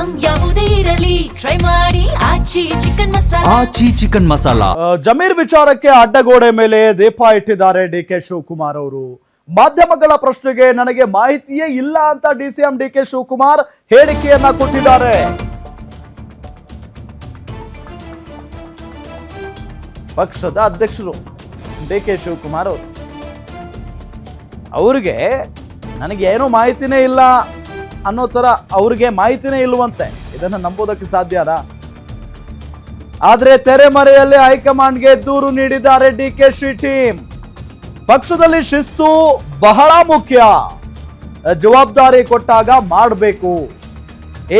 Item ಯಾವುದೇ ಇರಲಿ try ಮಾಡಿ ಆಚಿ ಚಿಕನ್ ಮಸಾಲಾ. ಜಮೀರ್ ವಿಚಾರಕ್ಕೆ ಅಡ್ಡಗೋಡೆ ಮೇಲೆ ದೀಪ ಇಟ್ಟಿದ್ದಾರೆ ಡಿಕೆ ಶಿವಕುಮಾರ್ ಅವರು. ಮಾಧ್ಯಮಗಳ ಪ್ರಶ್ನೆಗೆ ನನಗೆ ಮಾಹಿತಿಯೇ ಇಲ್ಲ ಅಂತ ಡಿಸಿಎಂ ಡಿಕೆ ಶಿವಕುಮಾರ್ ಹೇಳಿಕೆಯನ್ನ ಕೊಟ್ಟಿದ್ದಾರೆ. ಪಕ್ಷದ ಅಧ್ಯಕ್ಷರು ಡಿಕೆ ಶಿವಕುಮಾರ್ ಅವರು ಅವ್ರಿಗೆ ನನಗೆ ಏನೂ ಮಾಹಿತಿನೇ ಇಲ್ಲ ಅನ್ನೋ ತರ ಅವ್ರಿಗೆ ಮಾಹಿತಿನೇ ಇಲ್ವಂತೆ. ಇದನ್ನ ನಂಬೋದಕ್ಕೆ ಸಾಧ್ಯನಾ? ಆದ್ರೆ ತೆರೆಮರೆಯಲ್ಲಿ ಹೈಕಮಾಂಡ್ಗೆ ದೂರು ನೀಡಿದ್ದಾರೆ ಡಿಕೆಶಿ ಟೀಮ್. ಪಕ್ಷದಲ್ಲಿ ಶಿಸ್ತು ಬಹಳ ಮುಖ್ಯ, ಜವಾಬ್ದಾರಿ ಕೊಟ್ಟಾಗ ಮಾಡಬೇಕು,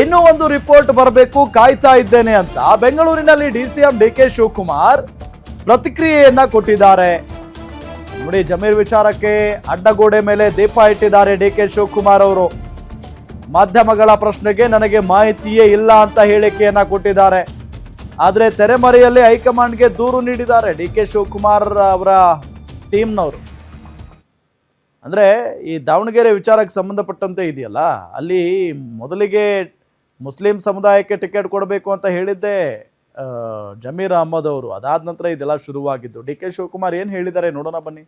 ಇನ್ನೂ ಒಂದು ರಿಪೋರ್ಟ್ ಬರಬೇಕು, ಕಾಯ್ತಾ ಇದ್ದೇನೆ ಅಂತ ಬೆಂಗಳೂರಿನಲ್ಲಿ ಡಿಸಿಎಂ ಡಿಕೆ ಶಿವಕುಮಾರ್ ಪ್ರತಿಕ್ರಿಯೆಯನ್ನ ಕೊಟ್ಟಿದ್ದಾರೆ. ನೋಡಿ, ಜಮೀರ್ ವಿಚಾರಕ್ಕೆ ಅಡ್ಡಗೋಡೆ ಮೇಲೆ ದೀಪ ಇಟ್ಟಿದ್ದಾರೆ ಡಿಕೆ ಶಿವಕುಮಾರ್ ಅವರು. ಮಾಧ್ಯಮಗಳ ಪ್ರಶ್ನೆಗೆ ನನಗೆ ಮಾಹಿತಿಯೇ ಇಲ್ಲ ಅಂತ ಹೇಳಿಕೆಯನ್ನ ಕೊಟ್ಟಿದ್ದಾರೆ. ಆದ್ರೆ ತೆರೆಮರೆಯಲ್ಲಿ ಹೈಕಮಾಂಡ್ಗೆ ದೂರು ನೀಡಿದ್ದಾರೆ ಡಿಕೆ ಶಿವಕುಮಾರ್ ಅವರ ಟೀಮ್ನವರು. ಅಂದ್ರೆ ಈ ದಾವಣಗೆರೆ ವಿಚಾರಕ್ಕೆ ಸಂಬಂಧಪಟ್ಟಂತೆ ಇದೆಯಲ್ಲ, ಅಲ್ಲಿ ಮೊದಲಿಗೆ ಮುಸ್ಲಿಂ ಸಮುದಾಯಕ್ಕೆ ಟಿಕೆಟ್ ಕೊಡಬೇಕು ಅಂತ ಹೇಳಿದ್ದೆ ಜಮೀರ್ ಅಹಮದ್ ಅವರು. ಅದಾದ ನಂತರ ಇದೆಲ್ಲ ಶುರುವಾಗಿದ್ದು. ಡಿಕೆ ಶಿವಕುಮಾರ್ ಏನ್ ಹೇಳಿದ್ದಾರೆ ನೋಡೋಣ ಬನ್ನಿ.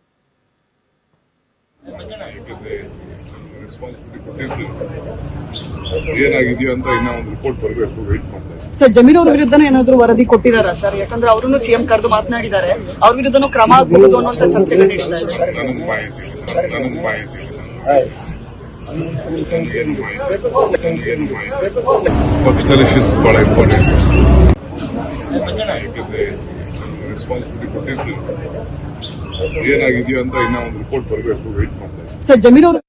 ಏನಾಗಿದೆಯೋ ಅಂತ ಇನ್ನ ಒಂದು ರಿಪೋರ್ಟ್ ಬರಬೇಕು, ವೇಟ್ ಮಾಡ್ತಾರೆ. ಸರ್, ಜಮೀರ್ ಅವ್ರ ವಿರುದ್ಧನ ಏನಾದ್ರು ವರದಿ ಕೊಟ್ಟಿದಾರಾ ಸರ್? ಯಾಕಂದ್ರೆ ಅವರು ಸಿಎಂ ಕರೆದು ಮಾತನಾಡಿದ್ದಾರೆ, ಅವ್ರ ವಿರುದ್ಧನೂ ಕ್ರಮ ಆಗಬಹುದು ಅನ್ನುವಂತ ಚರ್ಚೆಗಳು ನಡೀತಾ ಇದೆ. ನನಗೆ ಮಾಹಿತಿ ಪಕ್ಷದಲ್ಲಿ ಶಿಸ್ತು ಬಹಳ ಇಂಪಾರ್ಟೆಂಟ್. ಯಾಕಂದ್ರೆ ರೆಸ್ಪಾನ್ಸಿಬಿಲಿಟಿ ಕೊಟ್ಟಿದ್ದು ಏನಾಗಿದೆಯೋ ಅಂತ ಇನ್ನ ಒಂದು ರಿಪೋರ್ಟ್ ಬರಬೇಕು, ವೇಟ್ ಮಾಡ್ತಾರೆ. ಸರ್, ಜಮೀರ್ ಅವರು